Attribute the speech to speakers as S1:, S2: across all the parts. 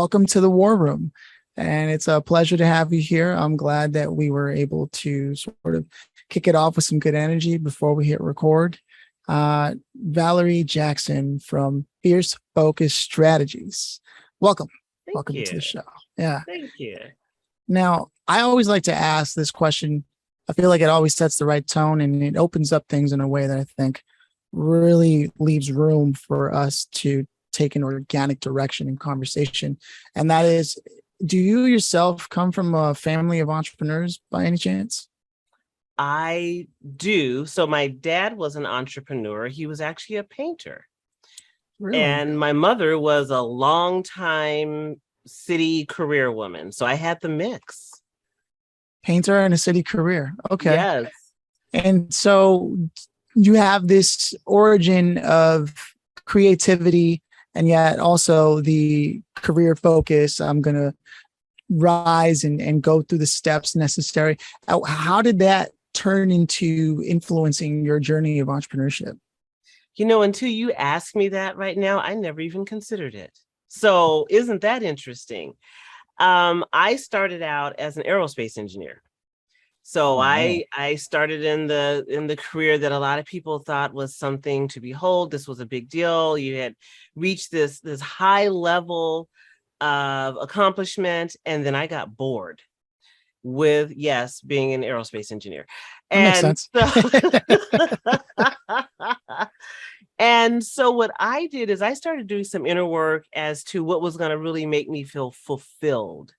S1: welcome to the War Room. And it's a pleasure to have you here. I'm glad that we were able to sort of kick it off with some good energy before we hit record. Valari Jackson from Fierce Focus Strategies. Welcome. Welcome to the show. Yeah.
S2: Thank you.
S1: Now, I always like to ask this question. I feel like it always sets the right tone and it opens up things in a way that I think really leaves room for us to take an organic direction in conversation. And that is, do you yourself come from a family of entrepreneurs by any chance?
S2: I do. So my dad was an entrepreneur. He was actually a painter.
S1: Really?
S2: And my mother was a longtime city career woman. So I had the mix.
S1: Painter and a city career. Okay.
S2: Yes.
S1: And so you have this origin of creativity and yet also the career focus. I'm going to rise and go through the steps necessary. How did that turn into influencing your journey of entrepreneurship?
S2: You know, until you ask me that right now, I never even considered it. So isn't that interesting? I started out as an aerospace engineer. So I started in the career that a lot of people thought was something to behold. This was a big deal. You had reached this high level of accomplishment, and then I got bored with being an aerospace engineer.
S1: That makes sense.
S2: And so what I did is I started doing some inner work as to what was going to really make me feel fulfilled.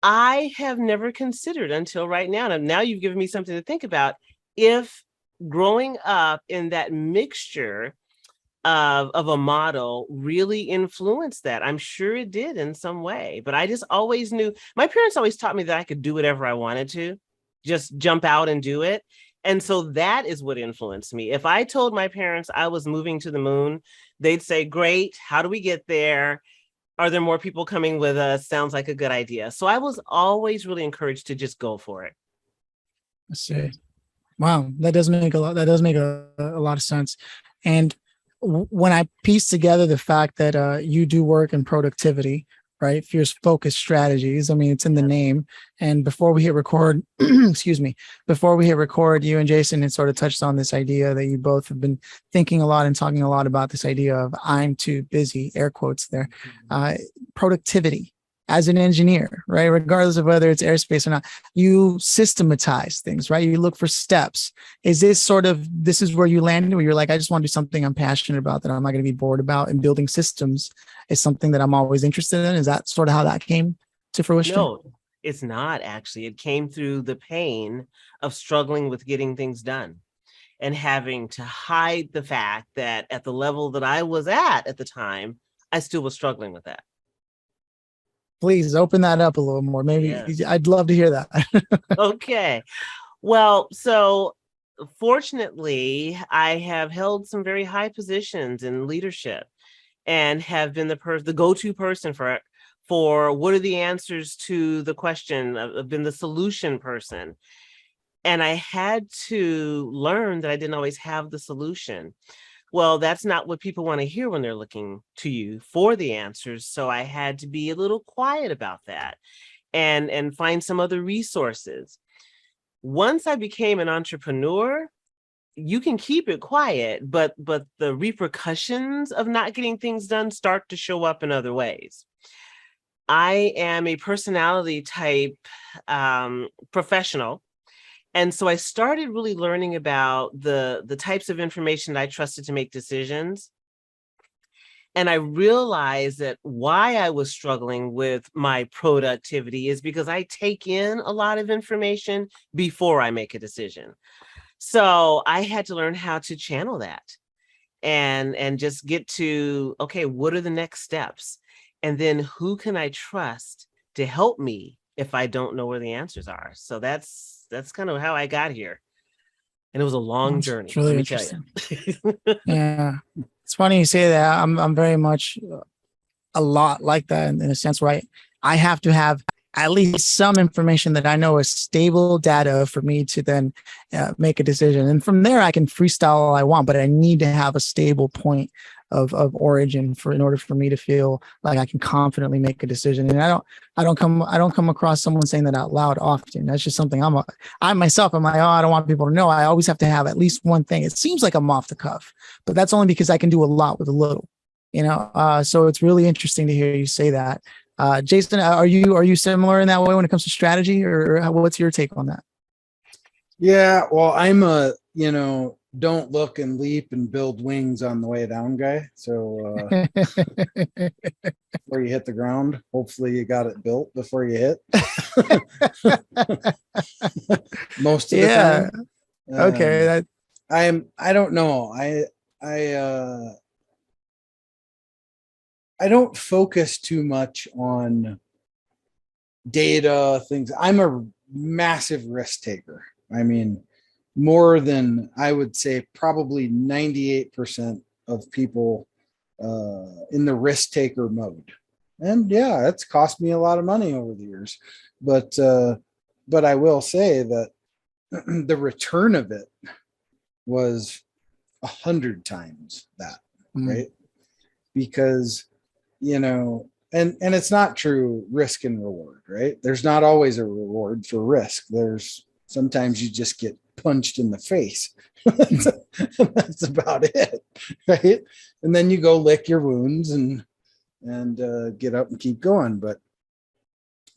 S2: I have never considered until right now, and now you've given me something to think about, if growing up in that mixture of a model really influenced that. I'm sure it did in some way, but I just always knew, my parents always taught me that I could do whatever I wanted to, just jump out and do it. And so that is what influenced me. If I told my parents I was moving to the moon, they'd say, great, how do we get there? Are there more people coming with us? Sounds like a good idea. So I was always really encouraged to just go for it.
S1: I see. Wow, that does make a lot of sense. And when I piece together the fact that you do work in productivity, right? Fierce Focus Strategies. I mean, it's in the name. And before we hit record, excuse me, before we hit record, you and Jason had sort of touched on this idea that you both have been thinking a lot and talking a lot about, this idea of I'm too busy, air quotes there, productivity. As an engineer, right? Regardless of whether it's aerospace or not, you systematize things, right? You look for steps. Is this is where you landed, where you're like, I just want to do something I'm passionate about that I'm not going to be bored about, and building systems is something that I'm always interested in? Is that sort of how that came to fruition?
S2: No, it's not actually. It came through the pain of struggling with getting things done and having to hide the fact that at the level that I was at the time, I still was struggling with that.
S1: Please open that up a little more. Maybe I'd love to hear that.
S2: Okay. Well, so fortunately, I have held some very high positions in leadership and have been the go-to person for what are the answers to the question. I've been the solution person. And I had to learn that I didn't always have the solution. Well, that's not what people want to hear when they're looking to you for the answers. So I had to be a little quiet about that and find some other resources. Once I became an entrepreneur, you can keep it quiet, but the repercussions of not getting things done start to show up in other ways. I am a personality type professional. And so I started really learning about the types of information that I trusted to make decisions. And I realized that why I was struggling with my productivity is because I take in a lot of information before I make a decision. So I had to learn how to channel that and just get to, okay, what are the next steps? And then who can I trust to help me if I don't know where the answers are? So that's kind of how I got here. And it was a long journey.
S1: It's really interesting. Yeah. It's funny you say that. I'm very much a lot like that in a sense where I have to have at least some information that I know is stable data for me to then make a decision. And from there, I can freestyle all I want, but I need to have a stable point of origin in order for me to feel like I can confidently make a decision. And I don't come across someone saying that out loud often. That's just something I myself am like, oh, I don't want people to know. I always have to have at least one thing. It seems like I'm off the cuff, but that's only because I can do a lot with a little, so it's really interesting to hear you say that. Jason, are you similar in that way when it comes to strategy, or what's your take on that?
S3: Yeah, well, I'm a, don't look and leap and build wings on the way down guy. So before you hit the ground, hopefully you got it built before you hit. Most of the time.
S1: Okay.
S3: I don't know. I don't focus too much on data things. I'm a massive risk taker. I mean, more than I would say, probably 98% of people in the risk taker mode. And yeah, it's cost me a lot of money over the years, but I will say that the return of it was 100 times that, right? Because and it's not true risk and reward, right? There's not always a reward for risk. There's sometimes you just get punched in the face. That's about it, right? And then you go lick your wounds and get up and keep going. But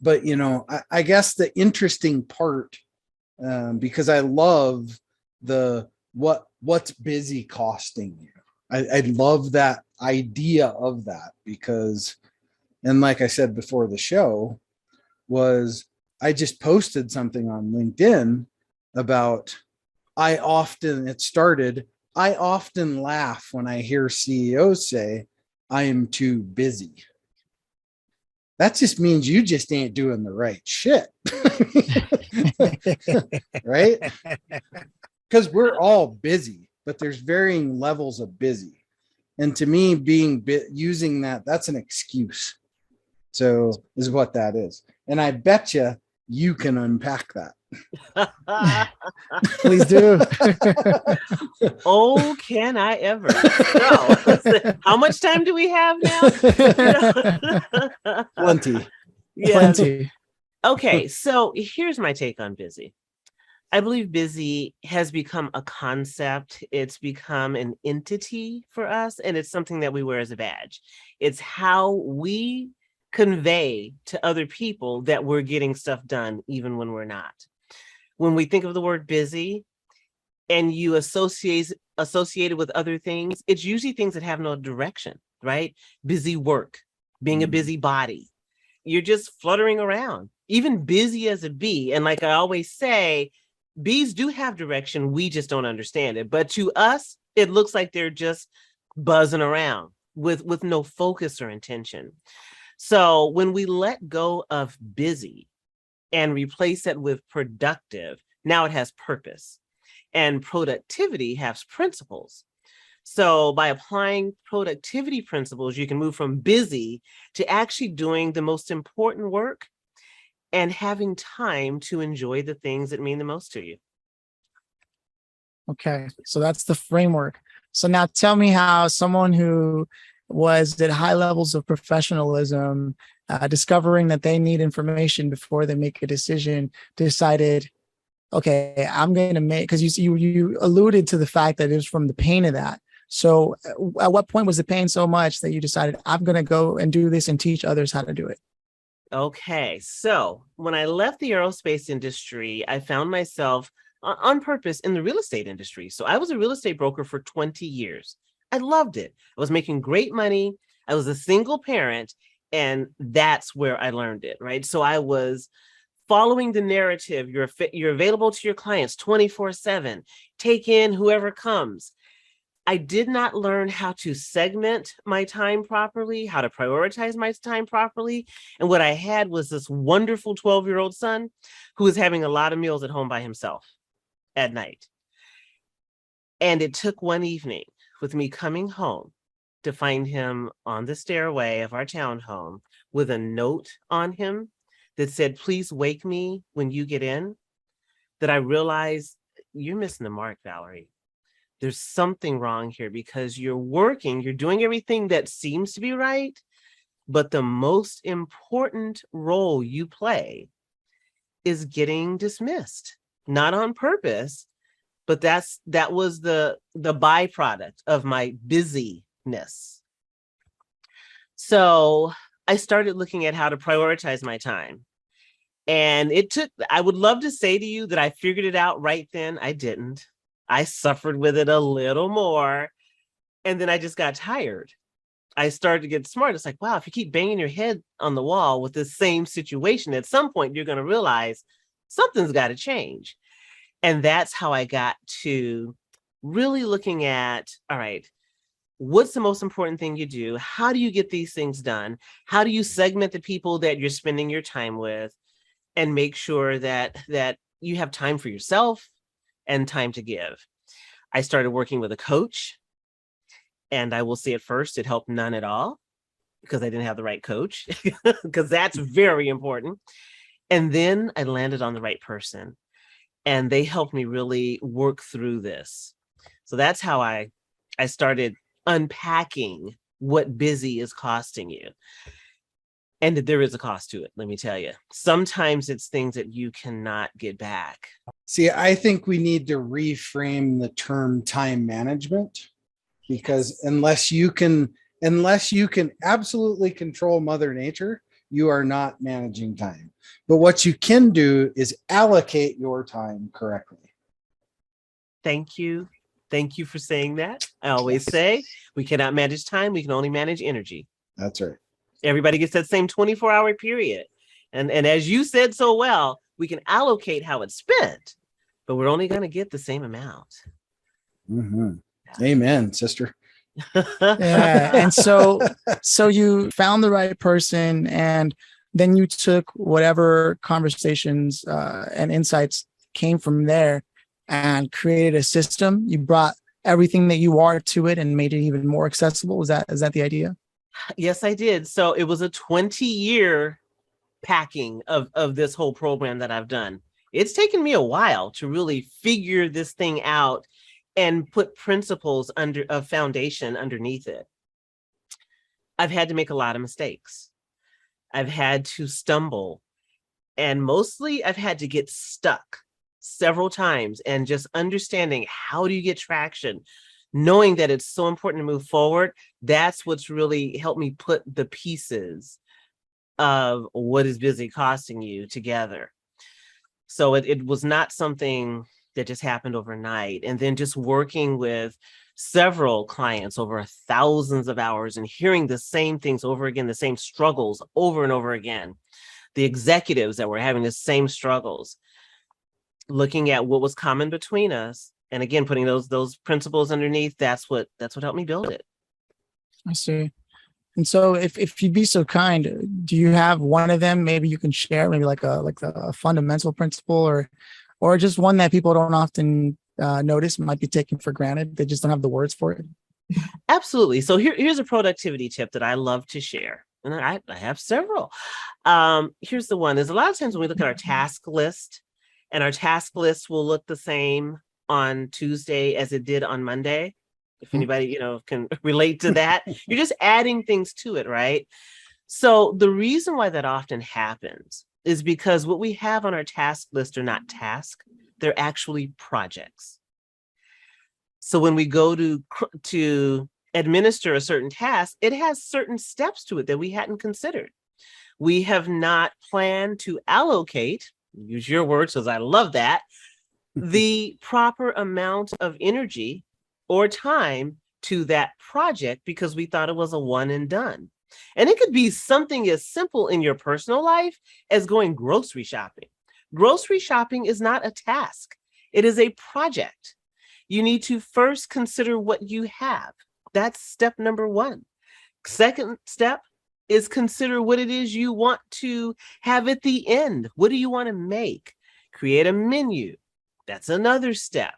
S3: I guess the interesting part, because I love what's busy costing you. I love that idea of that because, and like I said before the show, I just posted something on LinkedIn about I often laugh when I hear CEOs say, I am too busy. That just means you just ain't doing the right shit. Right? Because we're all busy, but there's varying levels of busy. And to me, using that's an excuse. So is what that is. And I bet you can unpack that.
S1: Please do.
S2: Oh, can I ever? No. How much time do we have now?
S3: Plenty.
S2: Yeah.
S1: Plenty.
S2: Okay, so here's my take on busy. I believe busy has become a concept. It's become an entity for us, and it's something that we wear as a badge. It's how we convey to other people that we're getting stuff done, even when we're not. When we think of the word busy and you associate it with other things, it's usually things that have no direction, right? Busy work, being a busybody. You're just fluttering around, even busy as a bee. And like I always say, bees do have direction. We just don't understand it. But to us, it looks like they're just buzzing around with no focus or intention. So when we let go of busy and replace it with productive, now it has purpose. And productivity has principles. So by applying productivity principles, you can move from busy to actually doing the most important work and having time to enjoy the things that mean the most to you.
S1: Okay, so that's the framework. So now tell me how someone who was at high levels of professionalism, discovering that they need information before they make a decision, decided, okay, I'm going to make, because you alluded to the fact that it was from the pain of that. So at what point was the pain so much that you decided, I'm going to go and do this and teach others how to do it?
S2: Okay, so when I left the aerospace industry, I found myself on purpose in the real estate industry. So I was a real estate broker for 20 years. I loved it. I was making great money. I was a single parent, and that's where I learned it, right? So I was following the narrative. You're available to your clients 24/7. Take in whoever comes. I did not learn how to segment my time properly, how to prioritize my time properly. And what I had was this wonderful 12-year-old son who was having a lot of meals at home by himself at night. And it took one evening with me coming home to find him on the stairway of our townhome with a note on him that said, please wake me when you get in, that I realized you're missing the mark, Valarie. there's something wrong here, because you're working, you're doing everything that seems to be right, but the most important role you play is getting dismissed, not on purpose, but that was the byproduct of my busyness. So I started looking at how to prioritize my time. And I would love to say to you that I figured it out right then. I didn't. I suffered with it a little more. And then I just got tired. I started to get smart. It's like, wow, if you keep banging your head on the wall with this same situation, at some point you're going to realize something's got to change. And that's how I got to really looking at, all right, what's the most important thing you do? How do you get these things done? How do you segment the people that you're spending your time with, and make sure that you have time for yourself and time to give? I started working with a coach, and I will say at first it helped none at all, because I didn't have the right coach, because that's very important. And then I landed on the right person, and they helped me really work through this. So that's how I started unpacking what busy is costing you. And there is a cost to it, let me tell you. Sometimes it's things that you cannot get back.
S3: See, I think we need to reframe the term time management, because unless you can absolutely control Mother Nature, you are not managing time. But what you can do is allocate your time correctly.
S2: Thank you. Thank you for saying that. I always say we cannot manage time. We can only manage energy.
S3: That's right.
S2: Everybody gets that same 24-hour period. And as you said so well, we can allocate how it's spent, but we're only going to get the same amount.
S3: Mm-hmm. Amen, sister.
S1: Yeah. And so you found the right person, and then you took whatever conversations and insights came from there and created a system. You brought everything that you are to it and made it even more accessible. Is that the idea?
S2: Yes, I did. So it was a 20-year packing of this whole program that I've done. It's taken me a while to really figure this thing out and put principles under a foundation underneath it. I've had to make a lot of mistakes. I've had to stumble, and mostly I've had to get stuck several times, and just understanding how do you get traction, knowing that it's so important to move forward. That's what's really helped me put the pieces of what is busy costing you together. So it was not something that just happened overnight. And then just working with several clients over thousands of hours and hearing the same things over again, the same struggles over and over again, the executives that were having the same struggles, looking at what was common between us, and again putting those principles underneath. That's what helped me build it.
S1: I see. And so if you'd be so kind, do you have one of them maybe you can share, maybe like a fundamental principle, or just one that people don't often notice, might be taken for granted, they just don't have the words for it?
S2: Absolutely. So here's a productivity tip that I love to share, and I have several. Here's the one. There's a lot of times when we look at our task list, and our task list will look the same on Tuesday as it did on Monday. If anybody, can relate to that, you're just adding things to it, right? So the reason why that often happens is because what we have on our task list are not tasks, they're actually projects. So when we go to administer a certain task, it has certain steps to it that we hadn't considered. We have not planned to allocate, use your words because I love that, the proper amount of energy or time to that project, because we thought it was a one and done. And it could be something as simple in your personal life as going grocery shopping. Grocery shopping is not a task. It is a project. You need to first consider what you have. That's step number one. Second step is consider what it is you want to have at the end. What do you want to make? Create a menu. That's another step.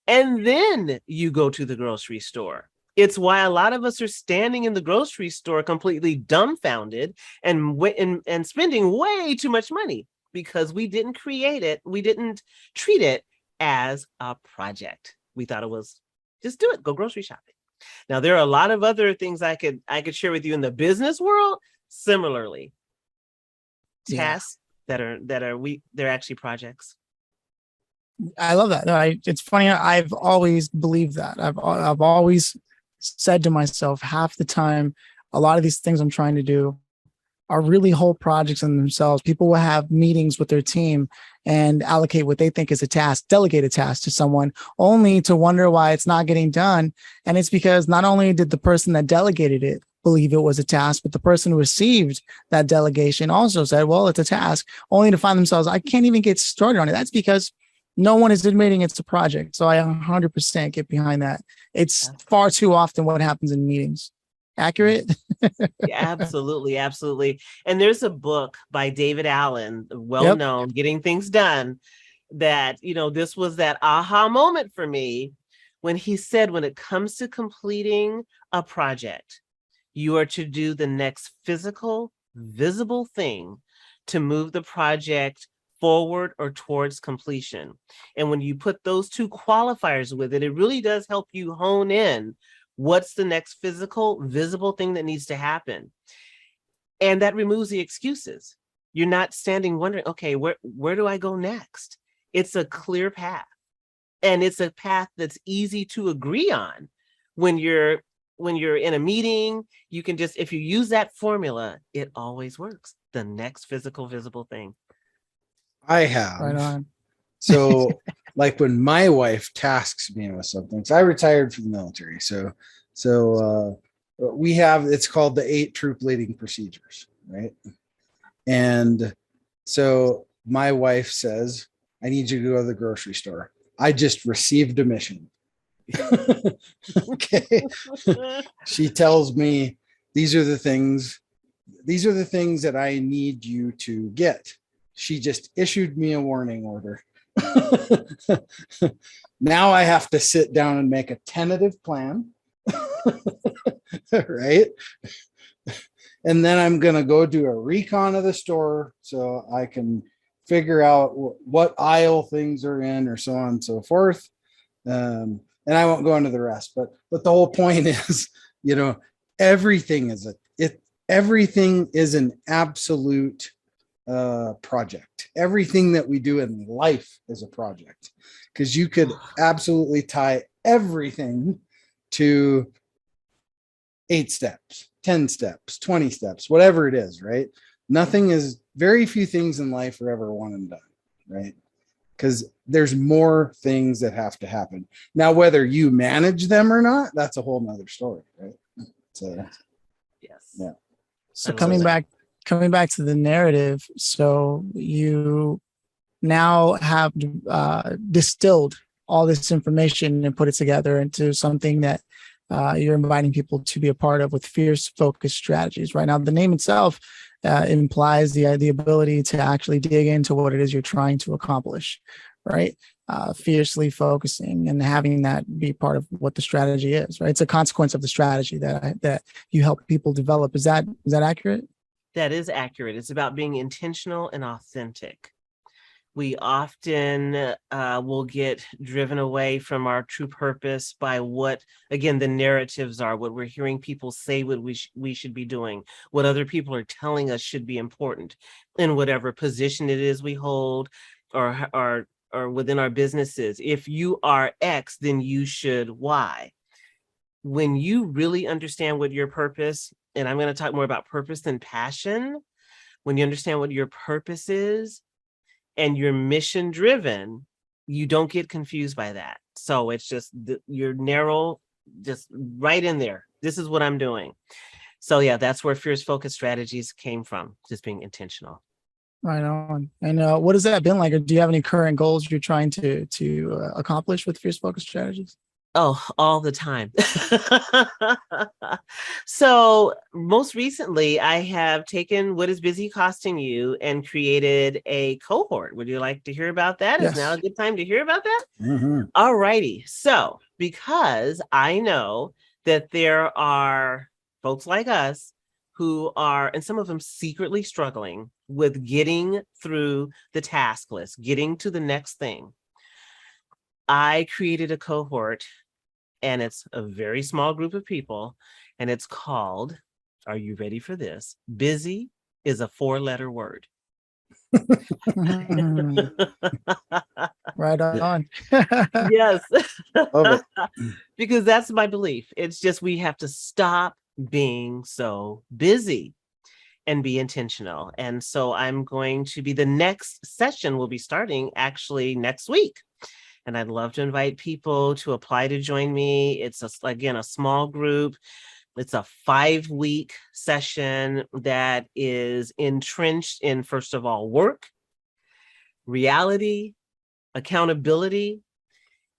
S2: And then you go to the grocery store. It's why a lot of us are standing in the grocery store completely dumbfounded and spending way too much money, because we didn't create it. We didn't treat it as a project. We thought it was Just do it. Go grocery shopping. Now, there are a lot of other things I could share with you in the business world. Similarly, tasks they're actually projects.
S1: I love that. No, it's funny. I've always believed that. I've always said to myself, half the time, a lot of these things I'm trying to do are really whole projects in themselves. People will have meetings with their team and allocate what they think is a task, delegate a task to someone, only to wonder why it's not getting done. And it's because not only did the person that delegated it believe it was a task, but the person who received that delegation also said, well, it's a task, only to find themselves, I can't even get started on it. That's because no one is admitting it's a project. So I 100% get behind that. It's far too often what happens in meetings. Accurate?
S2: Yeah, absolutely, absolutely. And there's a book by David Allen, well known, Getting Things Done, that, this was that aha moment for me when he said, when it comes to completing a project, you are to do the next physical, visible thing to move the project forward or towards completion. And when you put those two qualifiers with it, it really does help you hone in what's the next physical, visible thing that needs to happen. And that removes the excuses. You're not standing wondering, okay, where do I go next? It's a clear path. And it's a path that's easy to agree on. When you're in a meeting, you can just, if you use that formula, it always works. The next physical, visible thing.
S3: I have.
S1: Right on.
S3: So like when my wife tasks me with something, so I retired from the military. So we have, it's called the 8 troop leading procedures, right? And so my wife says, I need you to go to the grocery store. I just received a mission. Okay. She tells me, these are the things that I need you to get. She just issued me a warning order. Now I have to sit down and make a tentative plan. Right. And then I'm going to go do a recon of the store so I can figure out what aisle things are in, or so on and so forth. And I won't go into the rest, but the whole point is, everything is an absolute project. Everything that we do in life is a project, because you could absolutely tie everything to 8 steps, 10 steps, 20 steps, whatever it is, right? Very few things in life are ever one and done, right? Because there's more things that have to happen. Now, whether you manage them or not, that's a whole nother story, right? So,
S2: yes.
S3: Yeah.
S1: So coming back to the narrative, so you now have distilled all this information and put it together into something that you're inviting people to be a part of with fierce focused strategies. Right now, the name itself implies the ability to actually dig into what it is you're trying to accomplish, right? Fiercely focusing and having that be part of what the strategy is, right? It's a consequence of the strategy that you help people develop. Is that accurate?
S2: That is accurate. It's about being intentional and authentic. We often will get driven away from our true purpose by what, again, the narratives are, what we're hearing people say, what we should be doing, what other people are telling us should be important in whatever position it is we hold, or within our businesses. If you are X, then you should Y. When you really understand what your purpose, and I'm going to talk more about purpose than passion, when you understand what your purpose is and you're mission driven, you don't get confused by that. So it's just you're narrow, just right in there. This is what I'm doing. So yeah, that's where fierce focus strategies came from, just being intentional.
S1: Right on. And what has that been like? Or do you have any current goals you're trying to accomplish with fierce focus strategies?
S2: Oh, all the time. So most recently, I have taken What is Busy Costing You and created a cohort. Would you like to hear about that?
S1: Yes.
S2: Is now a good time to hear about that?
S3: Mm-hmm.
S2: All righty. So because I know that there are folks like us who are, and some of them secretly struggling with getting through the task list, getting to the next thing, I created a cohort and it's a very small group of people, and it's called, are you ready for this? Busy is a 4-letter word.
S1: Right on.
S2: Yes.
S3: Love it.
S2: Because that's my belief. It's just we have to stop being so busy and be intentional. And so I'm going to be, the next session will be starting actually next week. And I'd love to invite people to apply to join me. It's again a small group. It's a 5-week session that is entrenched in, first of all, work, reality, accountability,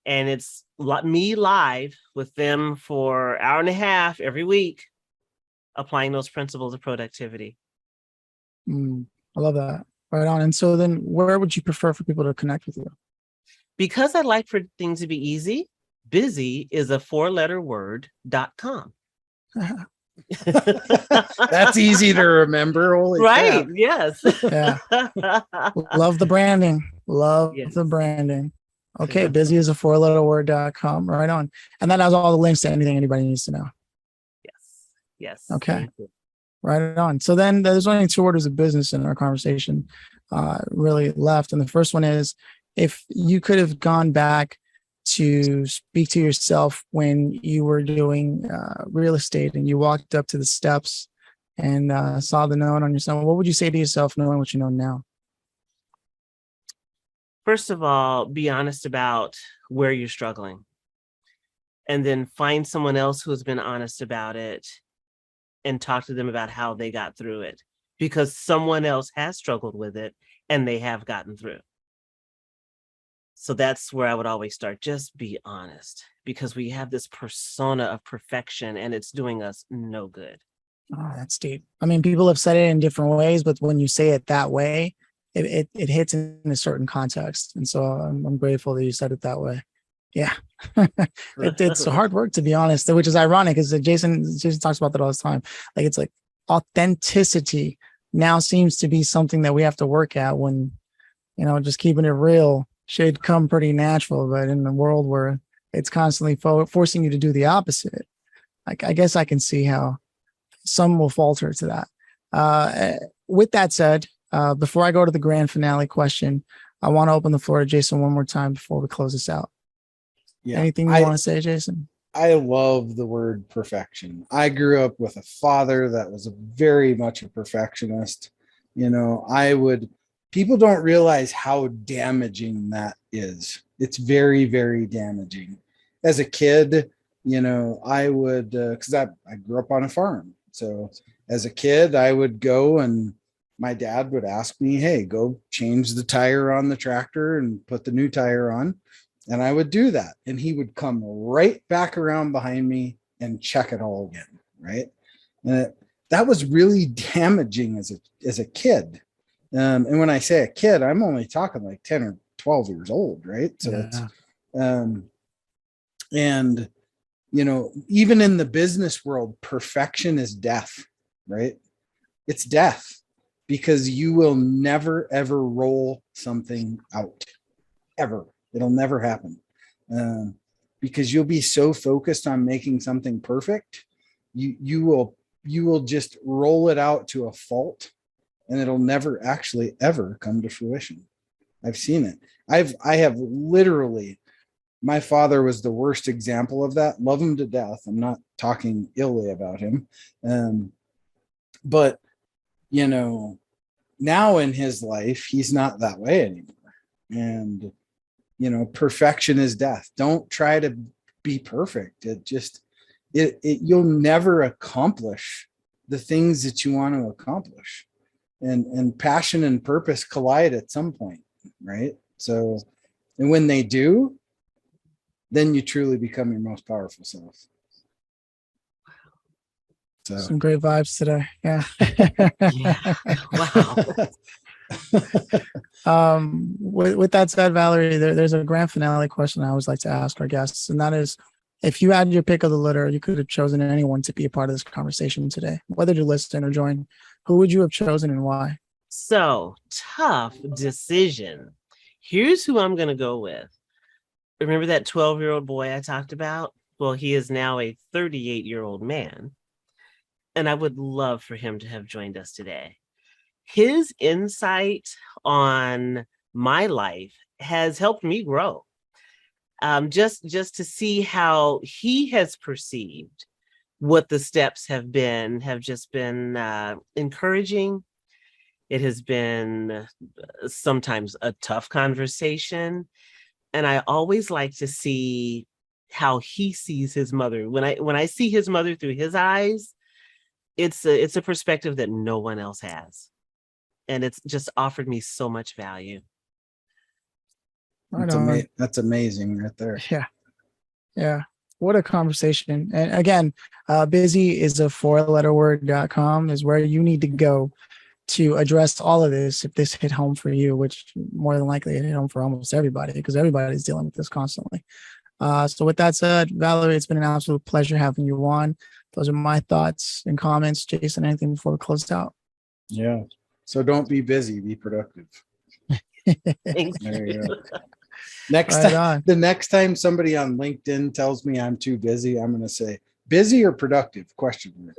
S2: and it's me live with them for 1.5 hours every week, applying those principles of productivity.
S1: I love that. Right on. And so then where would you prefer for people to connect with you?
S2: Because I like for things to be easy, busy is a 4-letter word.com.
S3: That's easy to remember. Holy
S2: Right.
S3: crap.
S2: Yes.
S1: Yeah. Love the branding. Love
S2: Yes.
S1: the branding. Okay. Busy is a 4-letter word.com. Right on. And that has all the links to anything anybody needs to know.
S2: Yes. Yes.
S1: Okay.
S2: Thank you.
S1: Right on. So then there's only 2 orders of business in our conversation really left. And the first one is, if you could have gone back to speak to yourself when you were doing real estate and you walked up to the steps and saw the note on your son, what would you say to yourself knowing what you know now?
S2: First of all, be honest about where you're struggling, and then find someone else who has been honest about it and talk to them about how they got through it, because someone else has struggled with it and they have gotten through. So that's where I would always start. Just be honest, because we have this persona of perfection and it's doing us no good.
S1: Oh, that's deep. I mean, people have said it in different ways, but when you say it that way, it hits in a certain context. And so I'm grateful that you said it that way. Yeah. It's hard work, to be honest, which is ironic because Jason talks about that all the time. Like, it's like authenticity now seems to be something that we have to work at, when, just keeping it real should come pretty natural. But in a world where it's constantly forcing you to do the opposite, I guess I can see how some will falter to that. With that said, before I go to the grand finale question, I want to open the floor to Jason one more time before we close this out.
S3: Yeah.
S1: Anything you want to say, Jason?
S3: I love the word perfection. I grew up with a father that was very much a perfectionist. People don't realize how damaging that is. It's very, very damaging. As a kid, I would, because I grew up on a farm. So as a kid, I would go and my dad would ask me, hey, go change the tire on the tractor and put the new tire on. And I would do that. And he would come right back around behind me and check it all again. Right. And that was really damaging as a kid. And when I say a kid, I'm only talking like 10 or 12 years old. Right. So
S1: Yeah.
S3: and even in the business world, perfection is death, right? It's death, because you will never, ever roll something out, ever. It'll never happen, because you'll be so focused on making something perfect. You will just roll it out to a fault, and it'll never actually ever come to fruition. I've seen it. I have literally. My father was the worst example of that. Love him to death. I'm not talking illy about him. But, now in his life, he's not that way anymore. And, perfection is death. Don't try to be perfect. You'll never accomplish the things that you want to accomplish. And passion and purpose collide at some point, right? So, and when they do, then you truly become your most powerful self. So.
S1: Some great vibes today. Yeah.
S2: Wow.
S1: With that said, Valarie, there's a grand finale question I always like to ask our guests, and that is, if you had your pick of the litter, you could have chosen anyone to be a part of this conversation today, whether to listen or join. Who would you have chosen and why?
S2: So, tough decision. Here's who I'm going to go with. Remember that 12-year-old boy I talked about? Well, he is now a 38-year-old man, and I would love for him to have joined us today. His insight on my life has helped me grow. Just to see how he has perceived what the steps have just been encouraging. It has been sometimes a tough conversation, and I always like to see how he sees his mother. When I see his mother through his eyes, it's a perspective that no one else has, and it's just offered me so much value.
S1: Right on.
S3: That's amazing right there.
S1: Yeah. Yeah. What a conversation. And again, busy is a 4-letter word.com is where you need to go to address all of this if this hit home for you, which more than likely it hit home for almost everybody because everybody's dealing with this constantly. So with that said, Valarie, it's been an absolute pleasure having you on. Those are my thoughts and comments. Jason, anything before we close out?
S3: Yeah. So don't be busy, be productive.
S2: Thank
S3: There
S2: you.
S3: you go. The next time somebody on LinkedIn tells me I'm too busy, I'm going to say busy or productive? Question mark.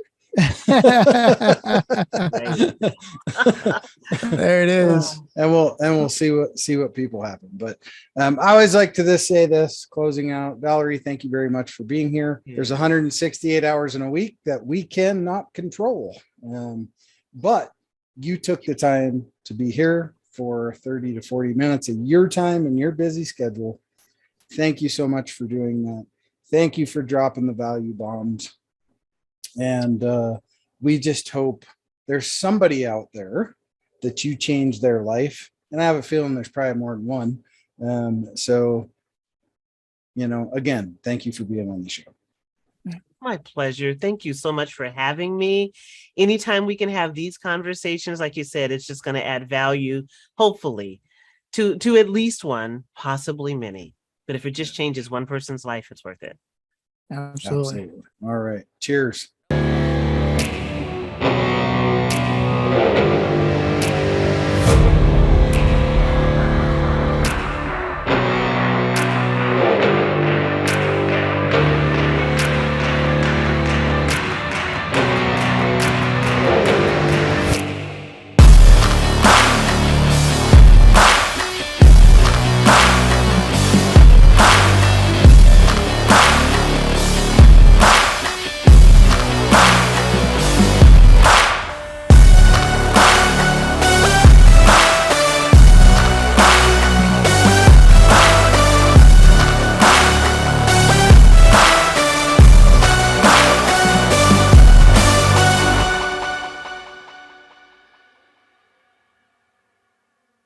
S1: There it is.
S3: And we'll see what people happen. But I always like to say this closing out. Valarie, thank you very much for being here.
S2: Yeah.
S3: There's 168 hours in a week that we cannot control. But you took the time to be here for 30 to 40 minutes of your time and your busy schedule. Thank you so much for doing that. Thank you for dropping the value bombs. And we just hope there's somebody out there that you change their life. And I have a feeling there's probably more than one. So, again, thank you for being on the show.
S2: My pleasure. Thank you so much for having me. Anytime we can have these conversations, like you said, it's just going to add value, hopefully, to at least one, possibly many. But if it just changes one person's life, it's worth it.
S1: Absolutely.
S3: All right. Cheers.